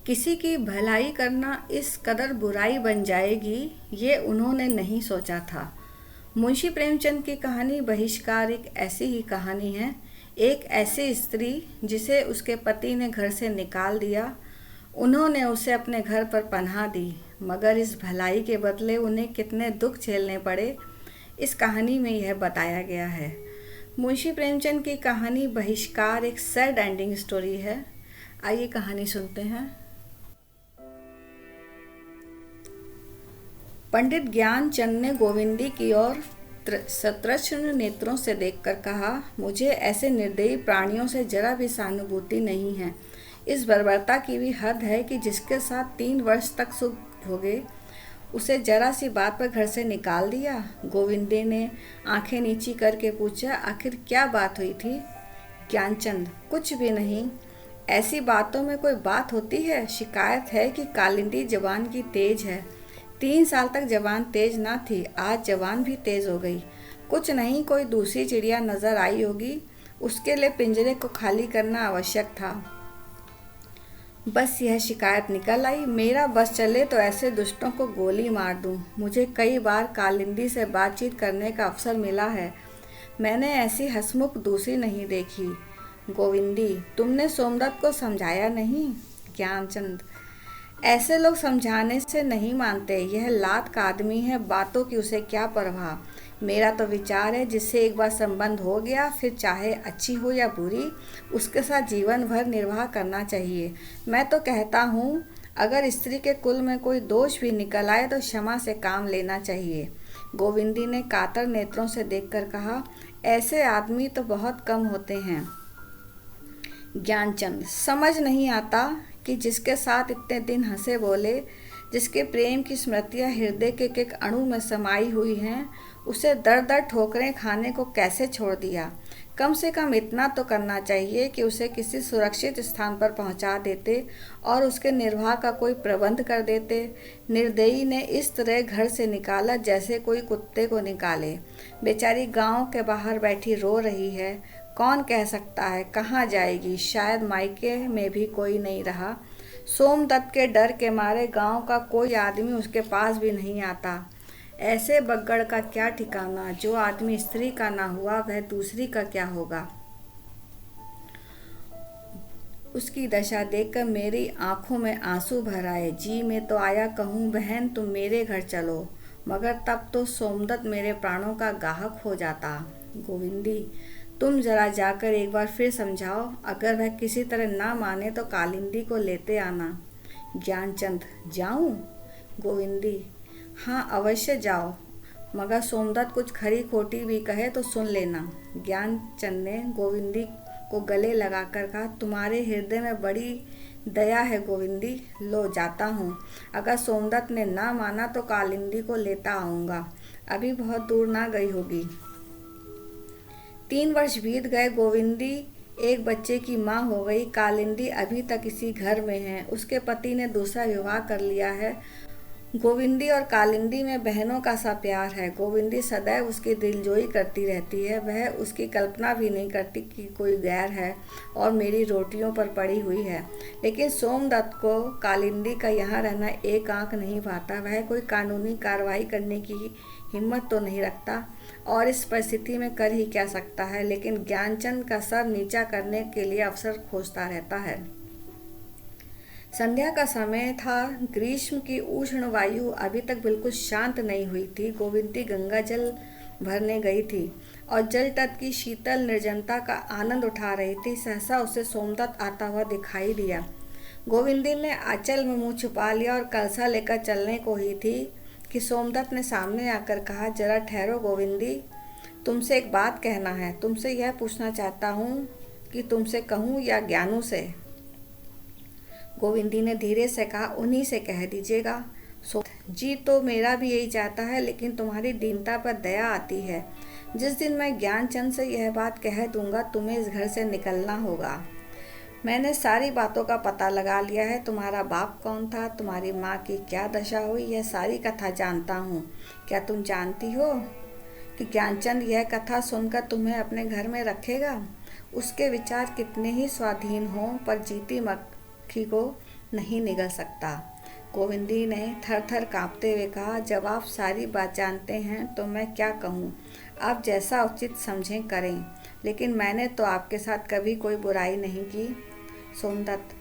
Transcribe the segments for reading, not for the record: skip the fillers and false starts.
किसी की भलाई करना इस कदर बुराई बन जाएगी, ये उन्होंने नहीं सोचा था। मुंशी प्रेमचंद की कहानी बहिष्कार एक ऐसी ही कहानी है। एक ऐसी स्त्री जिसे उसके पति ने घर से निकाल दिया। उन्होंने उसे अपने घर पर पनाह दी, मगर इस भलाई के बदले उन्हें कितने दुख झेलने पड़े, इस कहानी में यह बताया गया है। मुंशी प्रेमचंद की कहानी बहिष्कार एक सैड एंडिंग स्टोरी है। आइए कहानी सुनते हैं। पंडित ज्ञानचंद ने गोविंदी की ओर सतृष्ण नेत्रों से देखकर कहा, मुझे ऐसे निर्दयी प्राणियों से जरा भी सहानुभूति नहीं है। इस बर्बरता की भी हद है कि जिसके साथ 3 वर्ष तक सुख भोगे, उसे जरा सी बात पर घर से निकाल दिया। गोविंदी ने आंखें नीची करके पूछा, आखिर क्या बात हुई थी? ज्ञानचंद, कुछ भी नहीं। ऐसी बातों में कोई बात होती है? शिकायत है कि कालिंदी जवान की तेज है। 3 साल तक जवान तेज ना थी, आज जवान भी तेज हो गई। कुछ नहीं, कोई दूसरी चिड़िया नजर आई होगी, उसके लिए पिंजरे को खाली करना आवश्यक था। बस यह शिकायत निकल आई। मेरा बस चले तो ऐसे दुष्टों को गोली मार दूं। मुझे कई बार कालिंदी से बातचीत करने का अवसर मिला है, मैंने ऐसी हंसमुख दूसरी नहीं देखी। गोविंदी, तुमने सोमदत्त को समझाया नहीं? ज्ञानचंद, ऐसे लोग समझाने से नहीं मानते। यह लात का आदमी है, बातों की उसे क्या परवाह। मेरा तो विचार है, जिससे एक बार संबंध हो गया, फिर चाहे अच्छी हो या बुरी, उसके साथ जीवन भर निर्वाह करना चाहिए। मैं तो कहता हूँ, अगर स्त्री के कुल में कोई दोष भी निकल आए तो क्षमा से काम लेना चाहिए। गोविंदी ने कातर नेत्रों से देखकर कहा, ऐसे आदमी तो बहुत कम होते हैं। ज्ञानचंद, समझ नहीं आता कि जिसके साथ इतने दिन हंसे बोले, जिसके प्रेम की स्मृतियाँ हृदय के एक अणु में समाई हुई हैं, उसे दर दर ठोकरें खाने को कैसे छोड़ दिया। कम से कम इतना तो करना चाहिए कि उसे किसी सुरक्षित स्थान पर पहुंचा देते और उसके निर्वाह का कोई प्रबंध कर देते। निर्दयी ने इस तरह घर से निकाला जैसे कोई कुत्ते को निकाले। बेचारी गांव के बाहर बैठी रो रही है। कौन कह सकता है कहाँ जाएगी? शायद मायके में भी कोई नहीं रहा। सोमदत्त के डर के मारे गांव का कोई आदमी उसके पास भी नहीं आता। ऐसे बग्गड़ का क्या ठिकाना? जो आदमी स्त्री का ना हुआ, वह दूसरी का क्या होगा? उसकी दशा देखकर मेरी आंखों में आंसू भर आए। जी में तो आया कहूँ, बहन तुम मेरे घर चलो, मगर तब तो सोमदत्त मेरे प्राणों का गाहक हो जाता। गोविंदी, तुम जरा जाकर एक बार फिर समझाओ। अगर वह किसी तरह ना माने तो कालिंदी को लेते आना। ज्ञानचंद, जाऊं? गोविंदी, हाँ अवश्य जाओ, मगर सोमदत्त कुछ खरी खोटी भी कहे तो सुन लेना। ज्ञानचंद ने गोविंदी को गले लगाकर कहा, तुम्हारे हृदय में बड़ी दया है गोविंदी। लो जाता हूँ। अगर सोमदत्त ने ना माना तो कालिंदी को लेता आऊँगा। अभी बहुत दूर ना गई होगी। 3 वर्ष बीत गए। गोविंदी एक बच्चे की माँ हो गई। कालिंदी अभी तक इसी घर में है। उसके पति ने दूसरा विवाह कर लिया है। गोविंदी और कालिंदी में बहनों का सा प्यार है। गोविंदी सदैव उसकी दिलजोई करती रहती है। वह उसकी कल्पना भी नहीं करती कि कोई गैर है और मेरी रोटियों पर पड़ी हुई है। लेकिन सोमदत्त को कालिंदी का यहाँ रहना एक आंख नहीं भाता। वह कोई कानूनी कार्रवाई करने की हिम्मत तो नहीं रखता और इस परिस्थिति में कर ही क्या सकता है। लेकिन ज्ञानचंद का सर नीचा करने के लिए अवसर खोजता रहता है। संध्या का समय था। ग्रीष्म की उष्ण वायु अभी तक बिल्कुल शांत नहीं हुई थी। गोविंदी गंगा जल भरने गई थी और जल तट की शीतल निर्जनता का आनंद उठा रही थी। सहसा उसे सोमदत्त आता हुआ दिखाई दिया। गोविंदी ने आंचल में मुंह छुपा लिया और कलसा लेकर चलने को ही थी कि सोमदत्त ने सामने आकर कहा, जरा ठहरो गोविंदी, तुमसे एक बात कहना है। तुमसे यह पूछना चाहता हूँ कि तुमसे कहूँ या ज्ञानू से? गोविंदी ने धीरे से कहा, उन्हीं से कह दीजिएगा। जी तो मेरा भी यही चाहता है, लेकिन तुम्हारी दीनता पर दया आती है। जिस दिन मैं ज्ञानचंद से यह बात कह दूंगा, तुम्हें इस घर से निकलना होगा। मैंने सारी बातों का पता लगा लिया है। तुम्हारा बाप कौन था, तुम्हारी माँ की क्या दशा हुई, यह सारी कथा जानता हूँ। क्या तुम जानती हो कि ज्ञानचंद यह कथा सुनकर तुम्हें अपने घर में रखेगा? उसके विचार कितने ही स्वाधीन हों, पर जीती मक्खी को नहीं निगल सकता। गोविंदी ने थर थर काँपते हुए कहा, जब आप सारी बात जानते हैं तो मैं क्या कहूँ। आप जैसा उचित समझें करें, लेकिन मैंने तो आपके साथ कभी कोई बुराई नहीं की। सोमदत्त,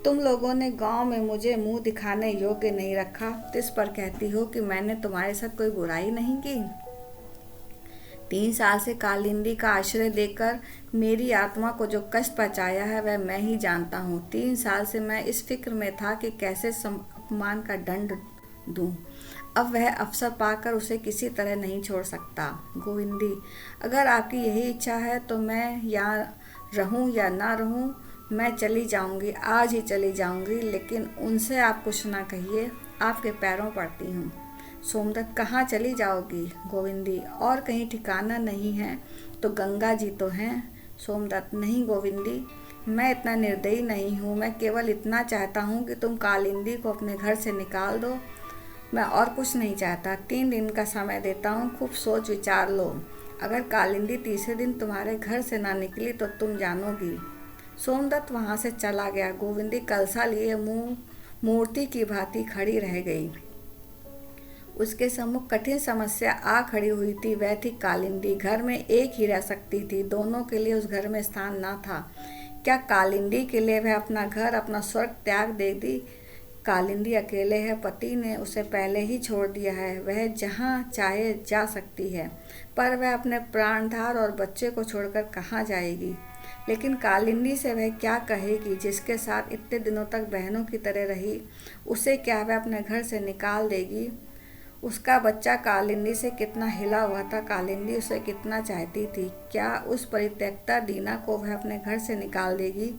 तुम लोगों ने गांव में मुझे मुंह दिखाने योग्य नहीं रखा, इस पर कहती हो कि मैंने तुम्हारे साथ कोई बुराई नहीं की। 3 साल से कालिंदी का आश्रय देकर मेरी आत्मा को जो कष्ट पहुँचाया है वह मैं ही जानता हूँ। 3 साल से मैं इस फिक्र में था कि कैसे अपमान का दंड दूं। अब वह अवसर पाकर उसे किसी तरह नहीं छोड़ सकता। गोविंदी, अगर आपकी यही इच्छा है तो मैं यहाँ रहूं या ना रहूं, मैं चली जाऊंगी, आज ही चली जाऊंगी, लेकिन उनसे आप कुछ ना कहिए, आपके पैरों पड़ती हूँ। सोमदत्त, कहाँ चली जाओगी? गोविंदी, और कहीं ठिकाना नहीं है तो गंगा जी तो हैं। सोमदत्त, नहीं गोविंदी, मैं इतना निर्दयी नहीं हूँ। मैं केवल इतना चाहता हूँ कि तुम कालिंदी को अपने घर से निकाल दो। मैं और कुछ नहीं चाहता। 3 दिन का समय देता हूँ, खूब सोच विचार लो। अगर कालिंदी तीसरे दिन तुम्हारे घर से ना निकली तो तुम जानोगी। सोमदत्त वहाँ से चला गया। गोविंदी कलसा लिए मुँह मूर्ति की भांति खड़ी रह गई। उसके सम्मुख कठिन समस्या आ खड़ी हुई थी, वह थी कालिंदी। घर में एक ही रह सकती थी, दोनों के लिए उस घर में स्थान न था। क्या कालिंदी के लिए वह अपना घर, अपना स्वर्ग त्याग दे दी? कालिंदी अकेले है, पति ने उसे पहले ही छोड़ दिया है, वह जहाँ चाहे जा सकती है, पर वह अपने प्राणधार और बच्चे को छोड़कर कहाँ जाएगी? लेकिन कालिंदी से वह क्या कहेगी जिसके साथ इतने दिनों तक बहनों की तरह रही? उसे क्या वह अपने घर से निकाल देगी? उसका बच्चा कालिंदी से कितना हिला हुआ था, कालिंदी उसे कितना चाहती थी। क्या उस परित्यक्ता दीना को वह अपने घर से निकाल देगी?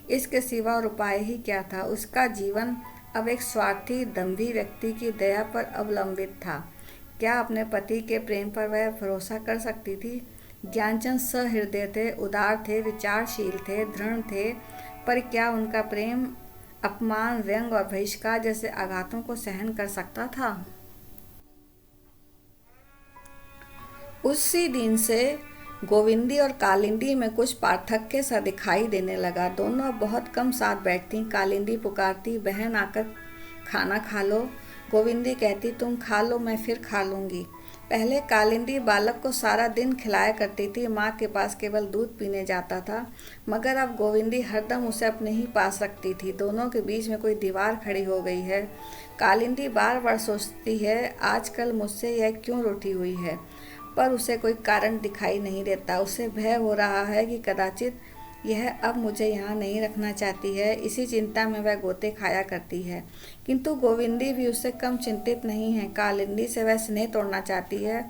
इसके सिवा और उपाय ही क्या था? उसका जीवन अब एक स्वार्थी दंभी व्यक्ति की दया पर अवलंबित था। क्या अपने पति के प्रेम पर वह भरोसा कर सकती थी? ज्ञानचंद सहृदय थे, उदार थे, विचारशील थे, दृढ़ थे, पर क्या उनका प्रेम अपमान, व्यंग और बहिष्कार जैसे आघातों को सहन कर सकता था? उसी दिन से गोविंदी और कालिंदी में कुछ पार्थक्य सा दिखाई देने लगा। दोनों अब बहुत कम साथ बैठती। कालिंदी पुकारती, बहन आकर खाना खा लो। गोविंदी कहती, तुम खा लो, मैं फिर खा लूँगी। पहले कालिंदी बालक को सारा दिन खिलाया करती थी, माँ के पास केवल दूध पीने जाता था, मगर अब गोविंदी हरदम उसे अपने ही पास रखती थी। दोनों के बीच में कोई दीवार खड़ी हो गई है। कालिंदी बार बार सोचती है, आजकल मुझसे यह क्यों रूठी हुई है, पर उसे कोई कारण दिखाई नहीं देता। उसे भय हो रहा है कि कदाचित यह अब मुझे यहाँ नहीं रखना चाहती है। इसी चिंता में वह गोते खाया करती है। किंतु गोविंदी भी उससे कम चिंतित नहीं है। कालिंदी से वह स्नेह तोड़ना चाहती है,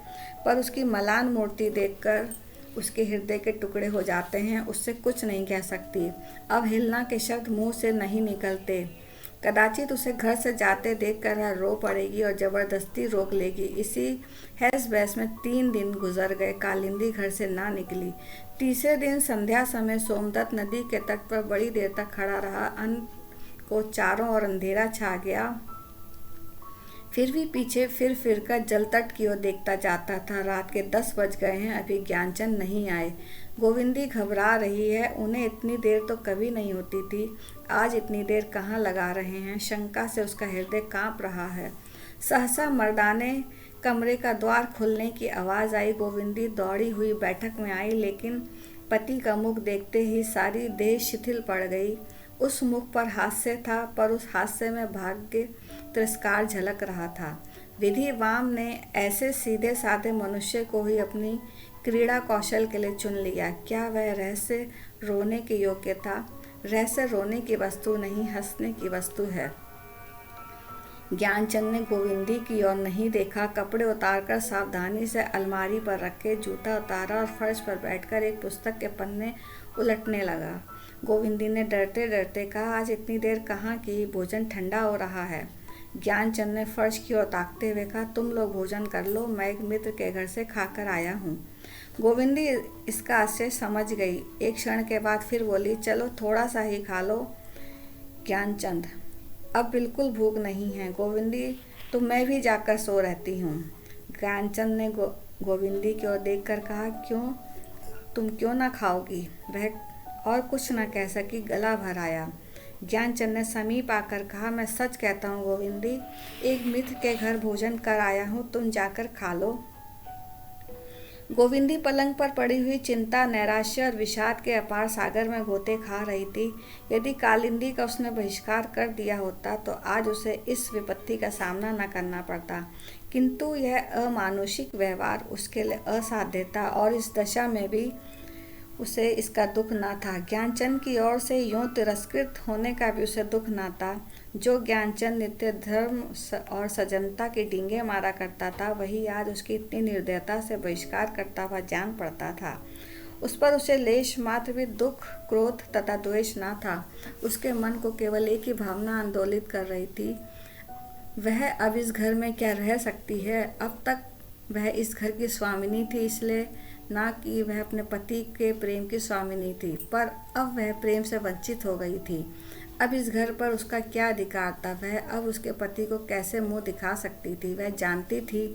पर उसकी मलान मूर्ति देखकर उसके हृदय के टुकड़े हो जाते हैं। उससे कुछ नहीं कह सकती। अब हिलना के शब्द मुंह से नहीं निकलते। कदाचित उसे घर से जाते देखकर वह रो पड़ेगी और जबरदस्ती रोक लेगी। इसी हैस बहस में 3 दिन गुजर गए। कालिंदी घर से ना निकली। तीसरे दिन संध्या समय सोमदत्त नदी के तट पर बड़ी देर तक खड़ा रहा। अंत को चारों ओर अंधेरा छा गया। फिर भी पीछे फिर कर जल तट की ओर देखता जाता था। रात के 10 बज गए हैं, अभी ज्ञानचंद नहीं आए। गोविंदी घबरा रही है, उन्हें इतनी देर तो कभी नहीं होती थी। आज इतनी देर कहाँ लगा रहे हैं? शंका से उसका हृदय कांप रहा है। सहसा मर्दाने कमरे का द्वार खुलने की आवाज़ आई। गोविंदी दौड़ी हुई बैठक में आई, लेकिन पति का मुख देखते ही सारी देह शिथिल पड़ गई। उस मुख पर हास्य था, पर उस हास्य में भाग्य तिरस्कार झलक रहा था। विधि वाम ने ऐसे सीधे साधे मनुष्य को ही अपनी क्रीड़ा कौशल के लिए चुन लिया। क्या वह रहस्य रोने के योग्य था? रहस्य रोने की वस्तु नहीं, हंसने की वस्तु है। ज्ञानचंद ने गोविंदी की ओर नहीं देखा। कपड़े उतारकर सावधानी से अलमारी पर रखे, जूता उतारा और फर्श पर बैठकर एक पुस्तक के पन्ने उलटने लगा। गोविंदी ने डरते डरते कहा, आज इतनी देर कहाँ की? भोजन ठंडा हो रहा है। ज्ञानचंद ने फर्श की ओर ताकते हुए कहा, तुम लोग भोजन कर लो, मैं एक मित्र के घर से खाकर आया हूँ। गोविंदी इसका आश्चर्य समझ गई। एक क्षण के बाद फिर बोली, चलो थोड़ा सा ही खा लो। ज्ञानचंद, अब बिल्कुल भूख नहीं है। गोविंदी, तो मैं भी जाकर सो रहती हूँ। ज्ञानचंद ने गोविंदी की ओर देखकर कहा, क्यों, तुम क्यों ना खाओगी? वह और कुछ न कह सकी, गला भर आया। ज्ञानचंद ने समीप आकर कहा, मैं सच कहता हूँ गोविंदी, एक मित्र के घर भोजन कर आया हूँ, तुम जाकर खा लो। गोविंदी पलंग पर पड़ी हुई चिंता, नैराश्य और विषाद के अपार सागर में गोते खा रही थी। यदि कालिंदी का उसने बहिष्कार कर दिया होता तो आज उसे इस विपत्ति का सामना न करना पड़ता, किंतु यह अमानुषिक व्यवहार उसके लिए असाध्य था और इस दशा में भी उसे इसका दुख न था। ज्ञानचंद की ओर से यूं तिरस्कृत होने का भी उसे दुख न था। जो ज्ञानचंद नित्य धर्म और सज्जनता के डींगे मारा करता था, वही आज उसकी इतनी निर्दयता से बहिष्कार करता हुआ जान पड़ता था। उस पर उसे लेश मात्र भी दुख, क्रोध तथा द्वेष न था। उसके मन को केवल एक ही भावना आंदोलित कर रही थी, वह अब इस घर में क्या रह सकती है। अब तक वह इस घर की स्वामिनी थी, इसलिए ना कि वह अपने पति के प्रेम की स्वामिनी थी, पर अब वह प्रेम से वंचित हो गई थी। अब इस घर पर उसका क्या अधिकार था। वह अब उसके पति को कैसे मुंह दिखा सकती थी। वह जानती थी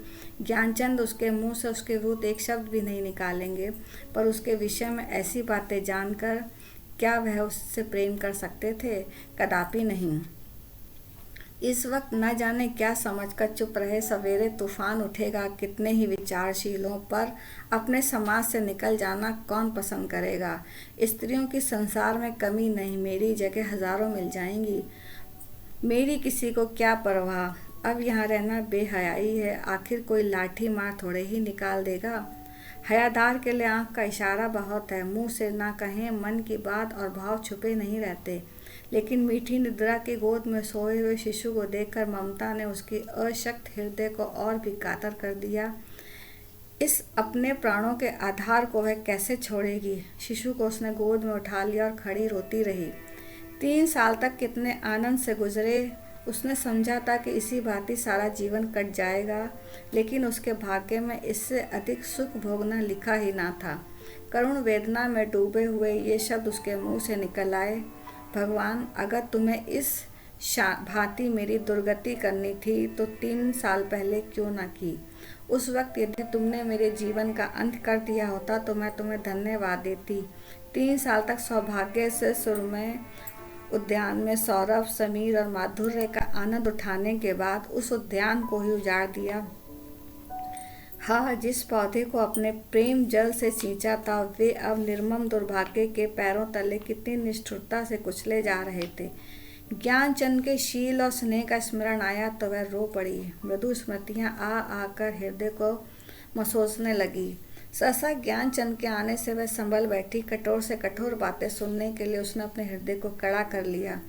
ज्ञानचंद उसके मुंह से उसके विरुद्ध एक शब्द भी नहीं निकालेंगे, पर उसके विषय में ऐसी बातें जानकर क्या वह उससे प्रेम कर सकते थे? कदापि नहीं। इस वक्त न जाने क्या समझकर चुप रहे। सवेरे तूफान उठेगा। कितने ही विचारशीलों पर अपने समाज से निकल जाना कौन पसंद करेगा। स्त्रियों की संसार में कमी नहीं, मेरी जगह हजारों मिल जाएंगी। मेरी किसी को क्या परवाह। अब यहाँ रहना बेहयाई है। आखिर कोई लाठी मार थोड़े ही निकाल देगा। हयादार के लिए आंख का इशारा बहुत है। मुंह से ना कहें, मन की बात और भाव छुपे नहीं रहते। लेकिन मीठी निद्रा की गोद में सोए हुए शिशु को देखकर ममता ने उसकी अशक्त हृदय को और भी कातर कर दिया। इस अपने प्राणों के आधार को वह कैसे छोड़ेगी। शिशु को उसने गोद में उठा लिया और खड़ी रोती रही। 3 साल तक कितने आनंद से गुजरे। उसने समझा था कि इसी भांति सारा जीवन कट जाएगा, लेकिन उसके भाग्य में इससे अधिक सुख भोगना लिखा ही ना था। करुण वेदना में डूबे हुए ये शब्द उसके मुंह से निकल आए, भगवान, अगर तुम्हें इस भांति मेरी दुर्गति करनी थी तो 3 साल पहले क्यों ना की। उस वक्त यदि तुमने मेरे जीवन का अंत कर दिया होता तो मैं तुम्हें धन्यवाद देती। 3 साल तक सौभाग्य से सुरमय उद्यान में सौरभ, समीर और माधुर्य का आनंद उठाने के बाद उस उद्यान को ही उजाड़ दिया। हाँ, जिस पौधे को अपने प्रेम जल से सींचा था, वे अब निर्मम दुर्भाग्य के पैरों तले कितनी निष्ठुरता से कुचले जा रहे थे। ज्ञानचंद के शील और स्नेह का स्मरण आया तो वह रो पड़ी। मृदु स्मृतियाँ आ आकर हृदय को मसोसने लगी। सहसा ज्ञानचंद के आने से वह संभल बैठी। कठोर से कठोर बातें सुनने के लिए उसने अपने हृदय को कड़ा कर लिया,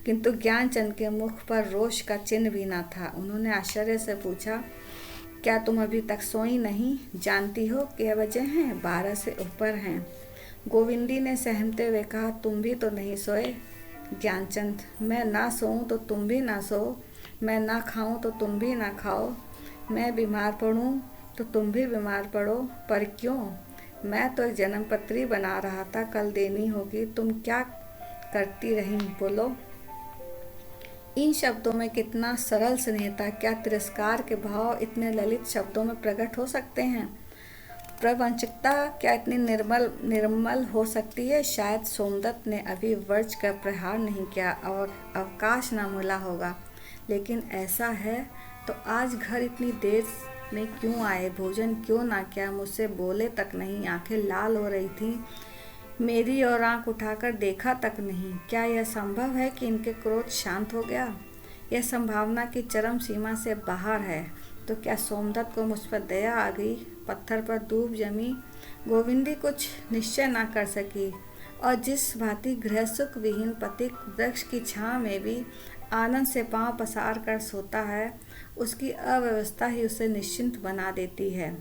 किंतु ज्ञानचंद के मुख पर रोष का चिन्ह भी न था। उन्होंने आश्चर्य से पूछा, क्या तुम अभी तक सोई नहीं? जानती हो क्या वजह है? 12 से ऊपर हैं। गोविंदी ने सहमते हुए कहा, तुम भी तो नहीं सोए। ज्ञानचंद, मैं ना सोऊं तो तुम भी ना सो, मैं ना खाऊं तो तुम भी ना खाओ, मैं बीमार पड़ूं तो तुम भी बीमार पड़ो, पर क्यों? मैं तो एक जन्मपत्री बना रहा था, कल देनी होगी। तुम क्या करती रही, बोलो। इन शब्दों में कितना सरल स्नेह था। क्या तिरस्कार के भाव इतने ललित शब्दों में प्रकट हो सकते हैं? प्रवंचकता क्या इतनी निर्मल हो सकती है? शायद सोमदत्त ने अभी वर्ज का प्रहार नहीं किया और अवकाश न मिला होगा, लेकिन ऐसा है तो आज घर इतनी देर में क्यों आए? भोजन क्यों ना किया? मुझसे बोले तक नहीं। आंखें लाल हो रही थीं, मेरी और आंख उठाकर देखा तक नहीं। क्या यह संभव है कि इनके क्रोध शांत हो गया? यह संभावना की चरम सीमा से बाहर है। तो क्या सोमदत्त को मुझ पर दया आ गई? पत्थर पर दूब जमी। गोविंदी कुछ निश्चय ना कर सकी, और जिस भांति गृह सुख विहीन पथिक वृक्ष की छांव में भी आनंद से पांव पसार कर सोता है, उसकी अव्यवस्था ही उसे निश्चिंत बना देती है।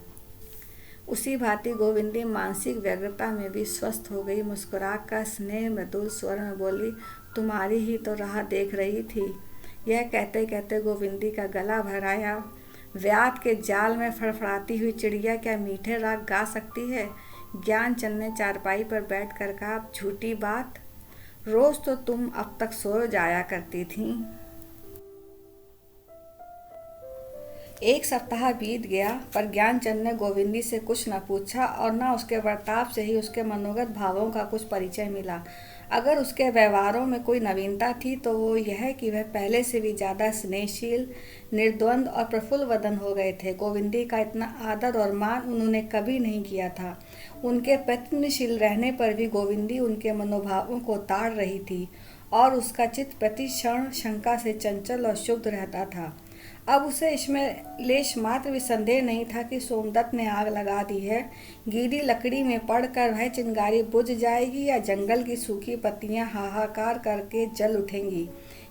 उसी भांति गोविंदी मानसिक व्यग्रता में भी स्वस्थ हो गई। मुस्कुराकर स्नेह मृदुल स्वर में बोली, तुम्हारी ही तो राह देख रही थी। यह कहते कहते गोविंदी का गला भर आया। व्याध के जाल में फड़फड़ाती हुई चिड़िया क्या मीठे राग गा सकती है? ज्ञानचंद ने चारपाई पर बैठ कर कहा, झूठी बात, रोज तो तुम अब तक सो जाया करती थी। 1 सप्ताह बीत गया, पर ज्ञानचंद ने गोविंदी से कुछ न पूछा और न उसके बर्ताव से ही उसके मनोगत भावों का कुछ परिचय मिला। अगर उसके व्यवहारों में कोई नवीनता थी तो वो यह कि वह पहले से भी ज़्यादा स्नेहशील, निर्द्वंद और प्रफुल्ल वदन हो गए थे। गोविंदी का इतना आदर और मान उन्होंने कभी नहीं किया था। उनके प्रयत्नशील रहने पर भी गोविंदी उनके मनोभावों को ताड़ रही थी और उसका चित्त प्रति क्षण शंका से चंचल और क्षुब्ध रहता था। अब उसे इसमें लेश मात्र भी संदेह नहीं था कि सोमदत्त ने आग लगा दी है। गीली लकड़ी में पड़कर वह चिंगारी बुझ जाएगी या जंगल की सूखी पत्तियां हाहाकार करके जल उठेंगी,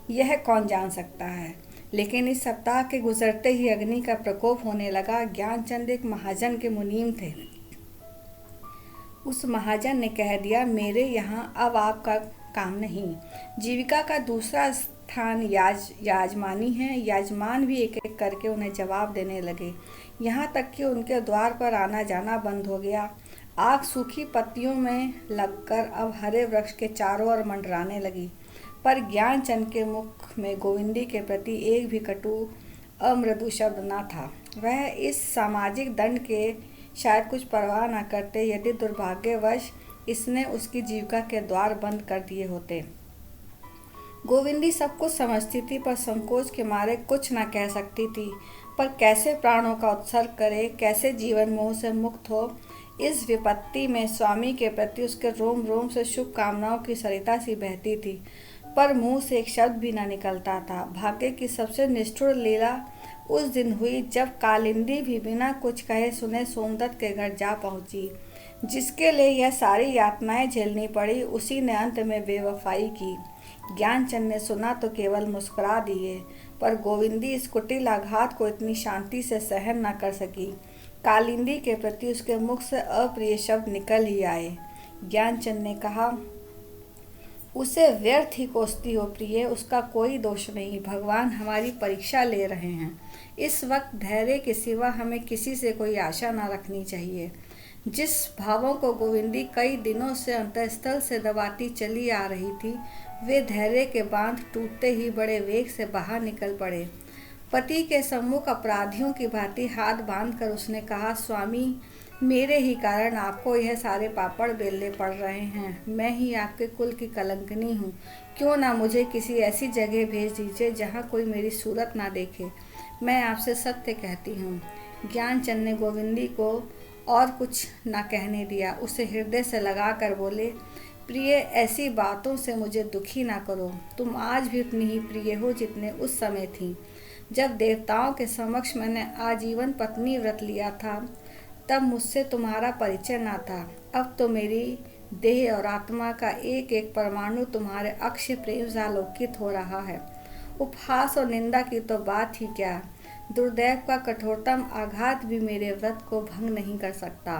यह कौन जान सकता है। लेकिन इस सप्ताह के गुजरते ही अग्नि का प्रकोप होने लगा। ज्ञानचंद एक महाजन के मुनीम थे। उस महाजन ने कह दिया, मेरे यहाँ अब आपका काम नहीं। जीविका का दूसरा स्थान याजमानी है। याजमान भी एक एक करके उन्हें जवाब देने लगे, यहाँ तक कि उनके द्वार पर आना जाना बंद हो गया। आग सूखी पत्तियों में लगकर अब हरे वृक्ष के चारों ओर मंडराने लगी, पर ज्ञानचंद के मुख में गोविंदी के प्रति एक भी कटु अमृदु शब्द न था। वह इस सामाजिक दंड के शायद कुछ परवाह न करते यदि दुर्भाग्यवश इसने उसकी जीविका के द्वार बंद कर दिए होते। गोविंदी सब कुछ समझती थी, पर संकोच के मारे कुछ न कह सकती थी। पर कैसे प्राणों का उत्सर्ग करे, कैसे जीवन मोह से मुक्त हो। इस विपत्ति में स्वामी के प्रति उसके रोम रोम से शुभकामनाओं की सरिता सी बहती थी, पर मुंह से एक शब्द भी न निकलता था। भाग्य की सबसे निष्ठुर लीला उस दिन हुई जब कालिंदी भी बिना कुछ कहे सुने सोमदत्त के घर जा पहुंची। जिसके लिए यह सारी यातनाएं झेलनी पड़ी, उसी ने अंत में बेवफाई की। ज्ञानचंद ने सुना तो केवल मुस्कुरा दिए, पर गोविंदी इस कुटिल आघात को इतनी शांति से सहन न कर सकी। कालिंदी के प्रति उसके मुख से अप्रिय शब्द निकल ही आए। ज्ञानचंद ने कहा, उसे व्यर्थ ही कोसती हो प्रिय, उसका कोई दोष नहीं। भगवान हमारी परीक्षा ले रहे हैं। इस वक्त धैर्य के सिवा हमें किसी से कोई आशा न रखनी चाहिए। जिस भावों को गोविंदी कई दिनों से अंतःस्थल से दबाती चली आ रही थी, वे धैर्य के बांध टूटते ही बड़े वेग से बाहर निकल पड़े। पति के सम्मुख अपराधियों की भांति हाथ बांधकर उसने कहा, स्वामी, मेरे ही कारण आपको यह सारे पापड़ बेलने पड़ रहे हैं। मैं ही आपके कुल की कलंकनी हूँ। क्यों ना मुझे किसी ऐसी जगह भेज दीजिए जहाँ कोई मेरी सूरत ना देखे। मैं आपसे सत्य कहती हूँ। ज्ञानचंद ने गोविंदी को और कुछ ना कहने दिया। उसे हृदय से लगा कर बोले, प्रिय, ऐसी बातों से मुझे दुखी ना करो। तुम आज भी उतनी ही प्रिय हो जितने उस समय थी जब देवताओं के समक्ष मैंने आजीवन पत्नी व्रत लिया था। तब मुझसे तुम्हारा परिचय ना था। अब तो मेरी देह और आत्मा का एक एक परमाणु तुम्हारे अक्षय प्रेम से आलोकित हो रहा है। उपहास और निंदा की तो बात ही क्या, दुर्दैव का कठोरतम आघात भी मेरे व्रत को भंग नहीं कर सकता।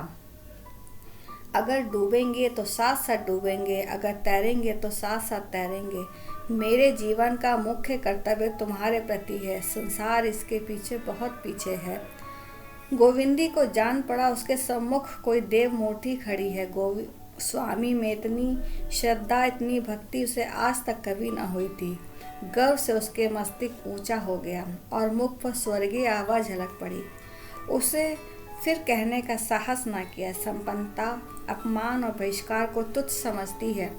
अगर डूबेंगे तो साथ साथ डूबेंगे, अगर तैरेंगे तो साथ साथ तैरेंगे। मेरे जीवन का मुख्य कर्तव्य तुम्हारे प्रति है। संसार इसके पीछे बहुत पीछे है। गोविंदी को जान पड़ा उसके सम्मुख कोई देव मूर्ति खड़ी है। स्वामी में इतनी श्रद्धा, इतनी भक्ति उसे आज तक कभी न हुई थी। गर्व से उसके मस्तिष्क ऊंचा हो गया और मुख पर स्वर्गीय आवाज झलक पड़ी। उसे फिर कहने का साहस न किया। संपन्नता, अपमान और बहिष्कार को तुच्छ समझती है।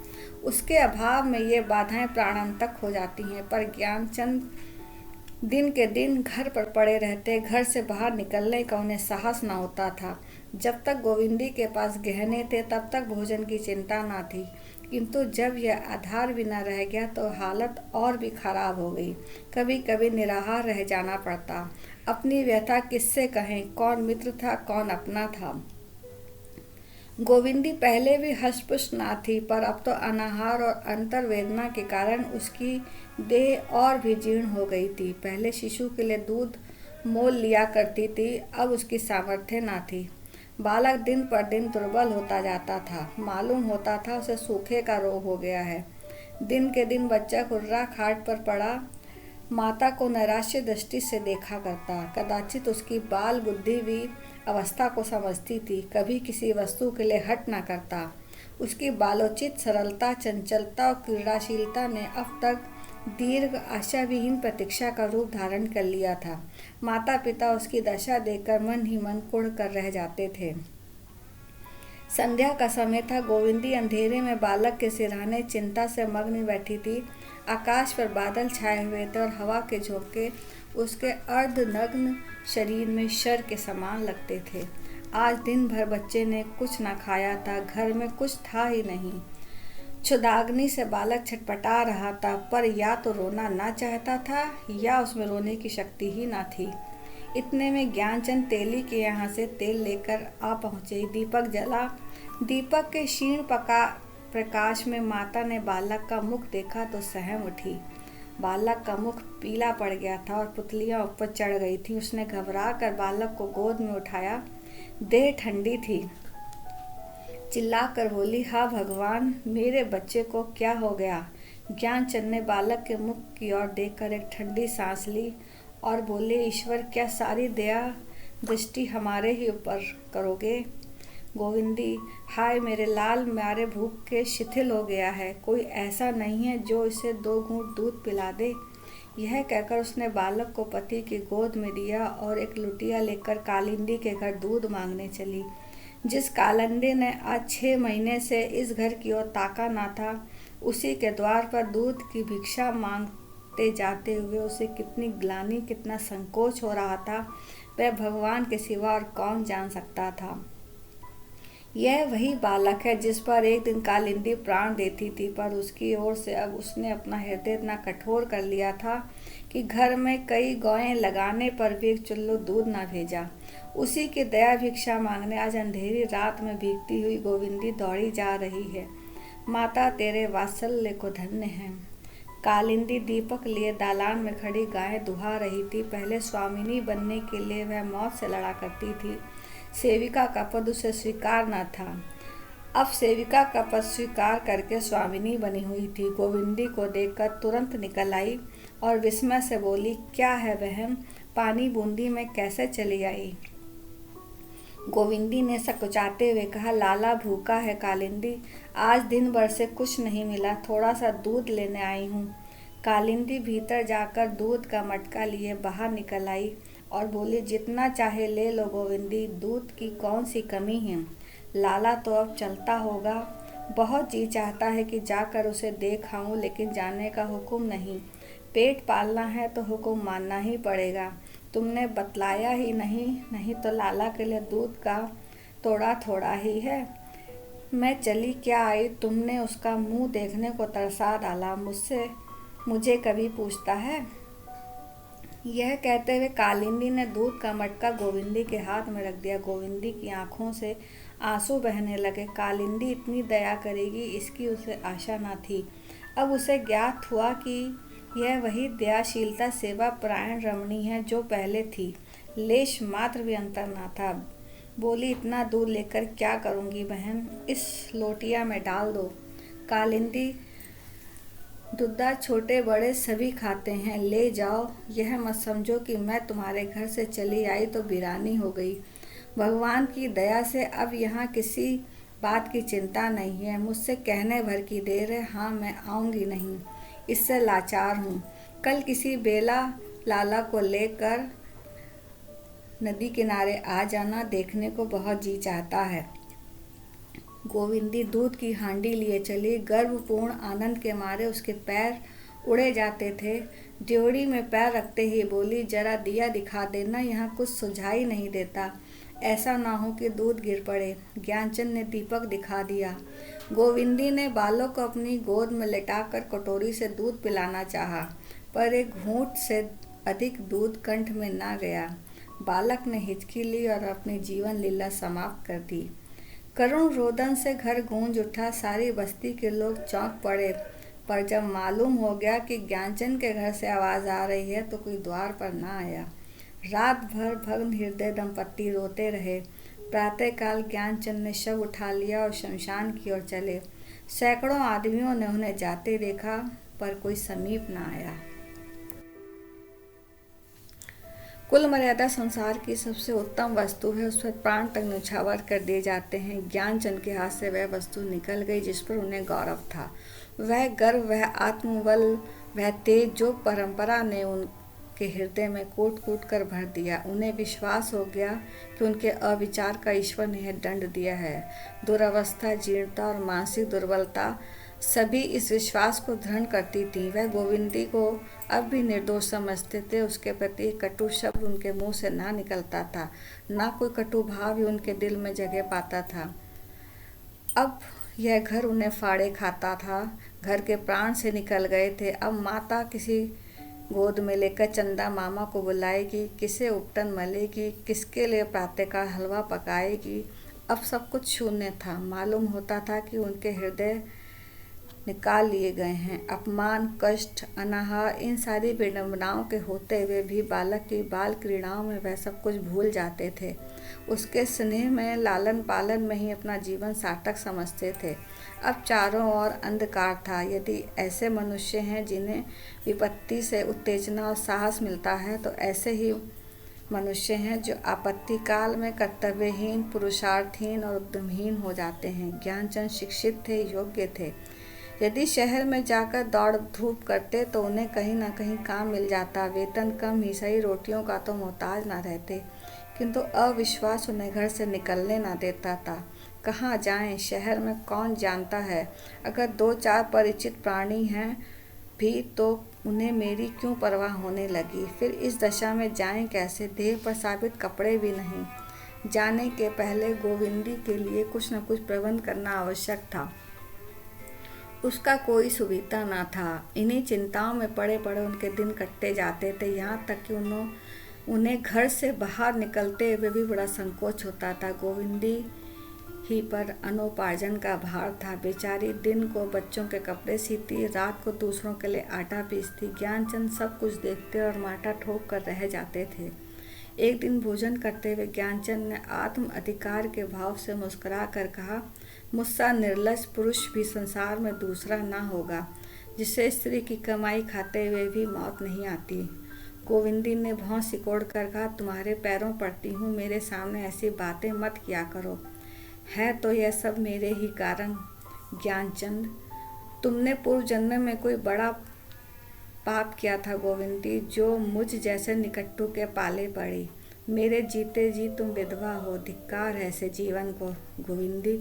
उसके अभाव में ये बाधाएं प्राणांतक हो जाती हैं। पर ज्ञानचंद दिन के दिन घर पर पड़े रहते। घर से बाहर निकलने का उन्हें साहस न होता था। जब तक गोविंदी के पास गहने थे तब तक भोजन की चिंता न थी, किंतु जब यह आधार भी न रह गया तो हालत और भी खराब हो गई। कभी कभी निराहार रह जाना पड़ता। अपनी व्यथा किससे कहें, कौन मित्र था, कौन अपना था। गोविंदी पहले भी हष्टपुष्ट ना थी, पर अब तो अनाहार और अंतर्वेदना के कारण उसकी देह और भी जीर्ण हो गई थी। पहले शिशु के लिए दूध मोल लिया करती थी, अब उसकी सामर्थ्य ना थी। बालक दिन पर दिन दुर्बल होता जाता था। मालूम होता था उसे सूखे का रोग हो गया है। दिन के दिन बच्चा कुर्रा खाट पर पड़ा माता को नैराश्य दृष्टि से देखा करता। कदाचित उसकी बाल बुद्धि भी अवस्था को समझती थी। कभी किसी वस्तु के लिए हट न करता। उसकी बालोचित सरलता, चंचलता और क्रीड़ाशीलता ने अब तक दीर्घ आशा विहीन प्रतीक्षा का रूप धारण कर लिया था। माता पिता उसकी दशा देखकर मन ही मन कुढ़ कर रह जाते थे। संध्या का समय था। गोविंदी अंधेरे में बालक के सिरहाने चिंता से मग्न बैठी थी। आकाश पर बादल छाए हुए थे और हवा के झोंके उसके अर्धनग्न शरीर में शर के समान लगते थे। आज दिन भर बच्चे ने कुछ न खाया था, घर में कुछ था ही नहीं। क्षुधाग्नि से बालक छटपटा रहा था, पर या तो रोना ना चाहता था या उसमें रोने की शक्ति ही ना थी। इतने में ज्ञानचंद तेली के यहाँ से तेल लेकर आ पहुँचे। दीपक जला। दीपक के क्षीण प्रकाश में माता ने बालक का मुख देखा तो सहम उठी। बालक का मुख पीला पड़ गया था और पुतलियां ऊपर चढ़ गई थी। उसने घबरा कर बालक को गोद में उठाया। देह ठंडी थी। चिल्लाकर बोली, हाँ भगवान, मेरे बच्चे को क्या हो गया? ज्ञानचंद ने बालक के मुख की ओर देखकर एक ठंडी सांस ली और बोले, ईश्वर, क्या सारी दया दृष्टि हमारे ही ऊपर करोगे? गोविंदी, हाय मेरे लाल, मारे भूख के शिथिल हो गया है। कोई ऐसा नहीं है जो इसे 2 घूंट दूध पिला दे? यह कहकर उसने बालक को पति की गोद में दिया और एक लुटिया लेकर कालिंदी के घर दूध मांगने चली। जिस कालिंदी ने आज 6 महीने से इस घर की ओर ताका ना था, उसी के द्वार पर दूध की भिक्षा मांगते जाते हुए उसे कितनी ग्लानि, कितना संकोच हो रहा था, वह भगवान के सिवा और कौन जान सकता था। यह वही बालक है जिस पर एक दिन कालिंदी प्राण देती थी, पर उसकी ओर से अब उसने अपना हृदय इतना कठोर कर लिया था कि घर में कई गौएं लगाने पर भी एक चुल्लू दूध न भेजा। उसी की दया भिक्षा मांगने आज अंधेरी रात में भीगती हुई गोविंदी दौड़ी जा रही है। माता, तेरे वात्सल्य को धन्य है। कालिंदी दीपक लिए दालान में खड़ी गायें दुहा रही थी। पहले स्वामिनी बनने के लिए वह मौत से लड़ा करती थी। सेविका का पद उसे स्वीकार न था। अब सेविका का पद स्वीकार करके स्वामिनी बनी हुई थी। गोविंदी को देखकर तुरंत निकल आई और विस्मय से बोली, क्या है बहन, पानी बूंदी में कैसे चली आई? गोविंदी ने सकुचाते हुए कहा, लाला भूखा है कालिंदी, आज दिन भर से कुछ नहीं मिला, थोड़ा सा दूध लेने आई हूँ। कालिंदी भीतर जाकर दूध का मटका लिए बाहर निकल आई और बोली, जितना चाहे ले लो गोविंदी, दूध की कौन सी कमी है। लाला तो अब चलता होगा, बहुत जी चाहता है कि जाकर उसे देख आऊं, लेकिन जाने का हुक्म नहीं। पेट पालना है तो हुक्म मानना ही पड़ेगा। तुमने बतलाया ही नहीं तो लाला के लिए दूध का थोड़ा थोड़ा ही है। मैं चली क्या आई, तुमने उसका मुंह देखने को तरसा डाला, मुझे कभी पूछता है? यह कहते हुए कालिंदी ने दूध का मटका गोविंदी के हाथ में रख दिया। गोविंदी की आंखों से आंसू बहने लगे। कालिंदी इतनी दया करेगी, इसकी उसे आशा न थी। अब उसे ज्ञात हुआ कि यह वही दयाशीलता सेवा परायण रमणी है जो पहले थी। लेश मात्र भी अंतर न था। बोली, इतना दूध लेकर क्या करूँगी बहन, इस लोटिया में डाल दो। कालिंदी, दूधा छोटे बड़े सभी खाते हैं, ले जाओ। यह मत समझो कि मैं तुम्हारे घर से चली आई तो वीरानी हो गई। भगवान की दया से अब यहाँ किसी बात की चिंता नहीं है। मुझसे कहने भर की देर है। हाँ, मैं आऊँगी नहीं, इससे लाचार हूँ। कल किसी बेला लाला को लेकर नदी किनारे आ जाना, देखने को बहुत जी चाहता है। गोविंदी दूध की हांडी लिए चली। गर्वपूर्ण आनंद के मारे उसके पैर उड़े जाते थे। ड्योढ़ी में पैर रखते ही बोली, जरा दिया दिखा देना, यहाँ कुछ सुझाई नहीं देता, ऐसा ना हो कि दूध गिर पड़े। ज्ञानचंद ने दीपक दिखा दिया। गोविंदी ने बालक को अपनी गोद में लेटाकर कटोरी से दूध पिलाना चाहा, पर एक घूंट से अधिक दूध कंठ में ना गया। बालक ने हिचकी ली और अपनी जीवन लीला समाप्त कर दी। करुण रोदन से घर गूंज उठा। सारी बस्ती के लोग चौंक पड़े, पर जब मालूम हो गया कि ज्ञानचंद के घर से आवाज़ आ रही है तो कोई द्वार पर ना आया। रात भर भग्न हृदय दंपत्ति रोते रहे। प्रातःकाल ज्ञानचंद ने शव उठा लिया और शमशान की ओर चले। सैकड़ों आदमियों ने उन्हें जाते देखा, पर कोई समीप ना आया। कुल मर्यादा संसार की सबसे उत्तम वस्तु है, उस पर प्राण तक न्यौछावर कर दिए जाते हैं। ज्ञानचंद के हाथ से वह वस्तु निकल गई जिस पर उन्हें गौरव था। वह गर्व, वह आत्मबल, वह तेज जो परंपरा ने के हृदय में कूट कूट कर भर दिया। उन्हें विश्वास हो गया कि उनके अविचार का ईश्वर ने दंड दिया है। दुरावस्था, जीर्णता और मानसिक दुर्बलता सभी इस विश्वास को दृढ़ करती थी। वह गोविंदी को अब भी निर्दोष समझते थे। उसके प्रति कटु शब्द उनके मुंह से ना निकलता था, ना कोई कटु भाव ही उनके दिल में जगह पाता था। अब यह घर उन्हें फाड़े खाता था। घर के प्राण से निकल गए थे। अब माता किसी गोद में लेकर चंदा मामा को बुलाएगी, किसे उपटन मलेगी, किसके लिए प्रातःकाल हलवा पकाएगी। अब सब कुछ शून्य था। मालूम होता था कि उनके हृदय निकाल लिए गए हैं। अपमान, कष्ट, अनाहार, इन सारी विडंबनाओं के होते हुए भी बालक की बाल क्रीड़ाओं में वह सब कुछ भूल जाते थे। उसके स्नेह में, लालन पालन में ही अपना जीवन सार्थक समझते थे। अब चारों ओर अंधकार था। यदि ऐसे मनुष्य हैं जिन्हें विपत्ति से उत्तेजना और साहस मिलता है, तो ऐसे ही मनुष्य हैं जो आपत्ति काल में कर्तव्यहीन, पुरुषार्थहीन और उद्यमहीन हो जाते हैं। ज्ञानचंद शिक्षित थे, योग्य थे। यदि शहर में जाकर दौड़ धूप करते तो उन्हें कहीं ना कहीं काम मिल जाता। वेतन कम ही सही, रोटियों का तो मोहताज ना रहते। किंतु अविश्वास उन्हें घर से निकलने ना देता था। कहाँ जाएं? शहर में कौन जानता है? अगर 2-4 परिचित प्राणी हैं भी तो उन्हें मेरी क्यों परवाह होने लगी? फिर इस दशा में जाएं कैसे? देह पर साबित कपड़े भी नहीं। जाने के पहले गोविंदी के लिए कुछ न कुछ प्रबंध करना आवश्यक था। उसका कोई सुविधा न था। इन्हीं चिंताओं में पड़े पड़े उनके दिन कटते जाते थे। यहाँ तक कि उन्हें घर से बाहर निकलते हुए भी बड़ा संकोच होता था। गोविंदी ही पर अनोपार्जन का भार था। बेचारी दिन को बच्चों के कपड़े सीती, रात को दूसरों के लिए आटा पीसती। ज्ञानचंद सब कुछ देखते और माथा ठोक कर रह जाते थे। एक दिन भोजन करते हुए ज्ञानचंद ने आत्म अधिकार के भाव से मुस्कुरा कर कहा, मुझसा निर्लज पुरुष भी संसार में दूसरा ना होगा जिससे स्त्री की कमाई खाते हुए भी मौत नहीं आती। गोविंदी ने भौं सिकोड़ कर कहा, तुम्हारे पैरों पड़ती हूँ, मेरे सामने ऐसी बातें मत किया करो। है तो यह सब मेरे ही कारण। ज्ञानचंद, तुमने पूर्व जन्म में कोई बड़ा पाप किया था गोविंदी, जो मुझ जैसे निकट्टू के पाले पड़ी। मेरे जीते जी तुम विधवा हो। धिक्कार है ऐसे जीवन को। गोविंदी,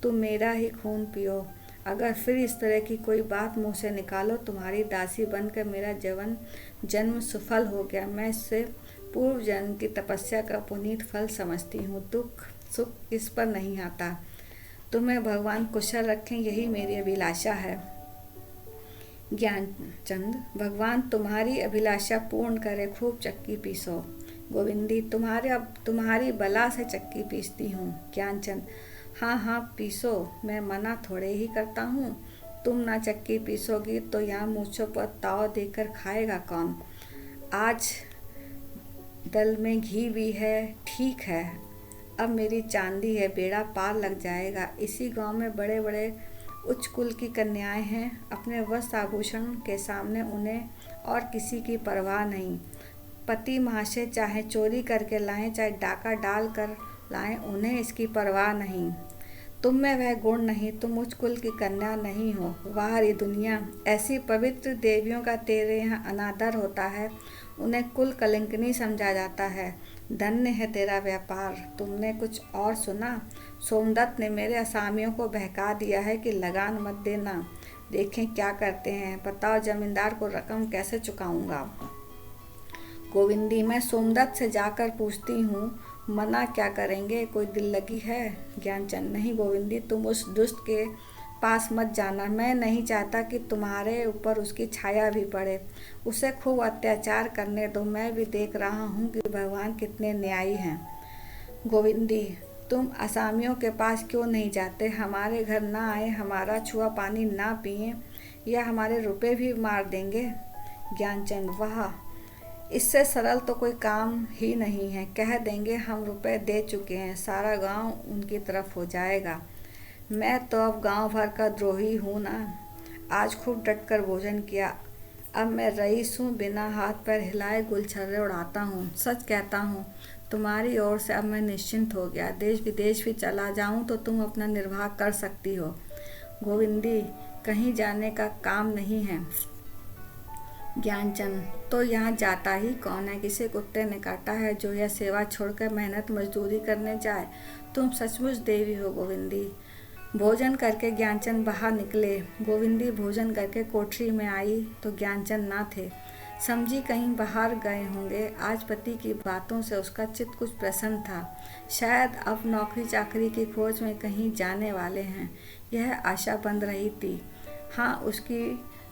तुम मेरा ही खून पियो। अगर फिर इस तरह की कोई बात मुँह से निकालो, तुम्हारी दासी बनकर मेरा जन्म सफल हो गया। मैं इससे पूर्व जन्म की तपस्या का पुनीत फल समझती हूँ। दुख सुख इस पर नहीं आता। तुम्हें भगवान कुशल रखें, यही मेरी अभिलाषा है। ज्ञानचंद, भगवान तुम्हारी अभिलाषा पूर्ण करे। खूब चक्की पीसो। गोविंदी, तुम्हारी बला से चक्की पीसती हूँ। ज्ञानचंद, हाँ हाँ पीसो, मैं मना थोड़े ही करता हूँ। तुम ना चक्की पीसोगी तो यहाँ मूछों पर ताव देकर खाएगा कौन? आज दल में घी भी है, ठीक है। अब मेरी चांदी है, बेड़ा पार लग जाएगा। इसी गांव में बड़े बड़े उच्च कुल की कन्याएं हैं। अपने वस्त्र आभूषण के सामने उन्हें और किसी की परवाह नहीं। पति महाशय चाहे चोरी करके लाएं, चाहे डाका डाल कर लाएं, उन्हें इसकी परवाह नहीं। तुम में वह गुण नहीं, तुम उच्च कुल की कन्या नहीं हो। वाह रे दुनिया, ऐसी पवित्र देवियों का तेरे यहाँ अनादर होता है। उन्हें कुल कलंकिनी समझा जाता है। धन्य है तेरा व्यापार। तुमने कुछ और सुना? सोमदत्त ने मेरे असामियों को बहका दिया है कि लगान मत देना, देखें क्या करते हैं। बताओ जमींदार को रकम कैसे चुकाऊंगा? गोविंदी, मैं सोमदत्त से जाकर पूछती हूँ, मना क्या करेंगे? कोई दिल लगी है? ज्ञानचंद, नहीं गोविंदी, तुम उस दुष्ट के पास मत जाना। मैं नहीं चाहता कि तुम्हारे ऊपर उसकी छाया भी पड़े। उसे खूब अत्याचार करने दो। मैं भी देख रहा हूँ कि भगवान कितने न्यायी हैं। गोविंदी, तुम असामियों के पास क्यों नहीं जाते? हमारे घर ना आए, हमारा छुआ पानी ना पिए, या हमारे रुपए भी मार देंगे। ज्ञानचंद, वाह, इससे सरल तो कोई काम ही नहीं है। कह देंगे हम रुपए दे चुके हैं, सारा गांव उनकी तरफ हो जाएगा। मैं तो अब गांव भर का द्रोही हूँ ना। आज खूब डटकर भोजन किया। अब मैं रईस हूँ, बिना हाथ पैर हिलाए गुलछर्रे उड़ाता हूँ। सच कहता हूँ, तुम्हारी ओर से अब मैं निश्चिंत हो गया। देश विदेश भी चला जाऊँ तो तुम अपना निर्वाह कर सकती हो। गोविंदी, कहीं जाने का काम नहीं है। ज्ञानचंद, तो यहाँ जाता ही कौन है, किसे कुत्ते ने काटा है जो यह सेवा छोड़कर मेहनत मजदूरी करने जाए। तुम सचमुच देवी हो गोविंदी। भोजन करके ज्ञानचंद बाहर निकले। गोविंदी भोजन करके कोठरी में आई तो ज्ञानचंद ना थे। समझी कहीं बाहर गए होंगे। आज पति की बातों से उसका चित्त कुछ प्रसन्न था। शायद अब नौकरी चाकरी की खोज में कहीं जाने वाले हैं, यह आशा बंध रही थी। हाँ, उसकी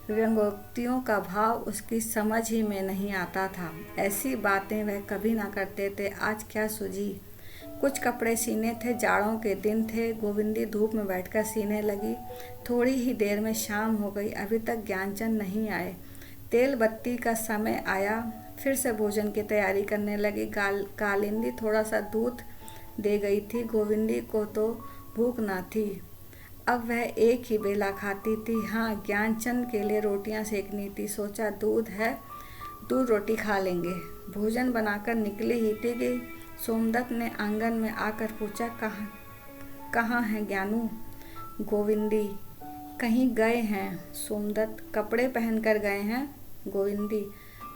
व्यंग्योक्तियों का भाव उसकी समझ ही में नहीं आता था। ऐसी बातें वह कभी ना करते थे। आज क्या सूझी। कुछ कपड़े सीने थे, जाड़ों के दिन थे। गोविंदी धूप में बैठकर सीने लगी। थोड़ी ही देर में शाम हो गई, अभी तक ज्ञानचंद नहीं आए। तेल बत्ती का समय आया, फिर से भोजन की तैयारी करने लगी। कालिंदी थोड़ा सा दूध दे गई थी। गोविंदी को तो भूख ना थी, अब वह एक ही बेला खाती थी। हाँ, ज्ञानचंद के लिए रोटियां सेकनी थी। सोचा दूध है, दूध रोटी खा लेंगे। भोजन बनाकर निकली ही थी कि सोमदत्त ने आंगन में आकर पूछा, कहाँ है ज्ञानू? गोविंदी, कहीं गए हैं। सोमदत्त, कपड़े पहन कर गए हैं। गोविंदी,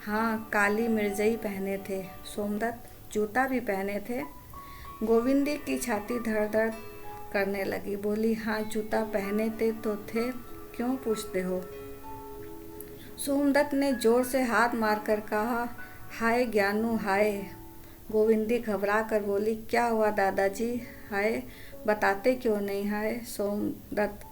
हाँ, काली मिर्जई पहने थे। सोमदत्त, जूता भी पहने थे। गोविंदी की छाती धड़ धड़ करने लगी। बोली, हाँ, जूता पहने थे तो थे, क्यों पूछते हो? सोमदत्त ने जोर से हाथ मारकर कहा, हाय ज्ञानू हाय। गोविंदी घबरा कर बोली, क्या हुआ दादाजी? हाय बताते क्यों नहीं? हाय। सोमदत्त,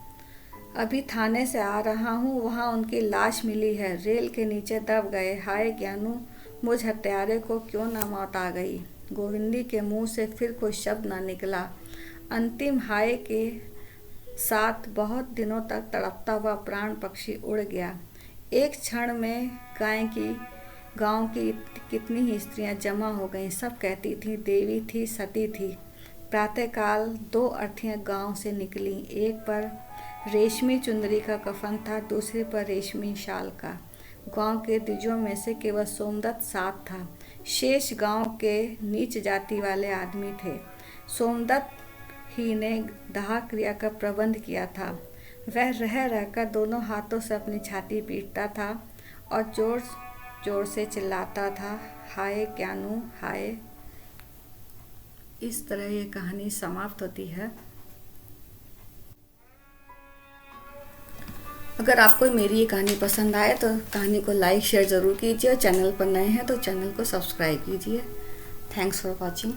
अभी थाने से आ रहा हूँ, वहाँ उनकी लाश मिली है, रेल के नीचे दब गए। हाय ज्ञानू, मुझ हत्यारे को क्यों ना मौत आ गई? गोविंदी के मुंह से फिर कोई शब्द ना निकला। अंतिम हाय के साथ बहुत दिनों तक तड़पता हुआ प्राण पक्षी उड़ गया। एक क्षण में गांव की कितनी ही स्त्रियां जमा हो गईं। सब कहती थी देवी थी, सती थी। प्रातःकाल 2 अर्थियां गांव से निकली। एक पर रेशमी चुंदरी का कफन था, दूसरे पर रेशमी शाल का। गांव के द्विजों में से केवल सोमदत्त साथ था। शेष गांव के नीच जाति वाले आदमी थे। सोमदत्त ही ने दाह क्रिया का प्रबंध किया था। वह रह रहकर दोनों हाथों से अपनी छाती पीटता था और जोर जोर से चिल्लाता था, हाय ज्ञानू हाय। इस तरह ये कहानी समाप्त होती है। अगर आपको मेरी ये कहानी पसंद आए तो कहानी को लाइक शेयर ज़रूर कीजिए और चैनल पर नए हैं तो चैनल को सब्सक्राइब कीजिए। Thanks for watching.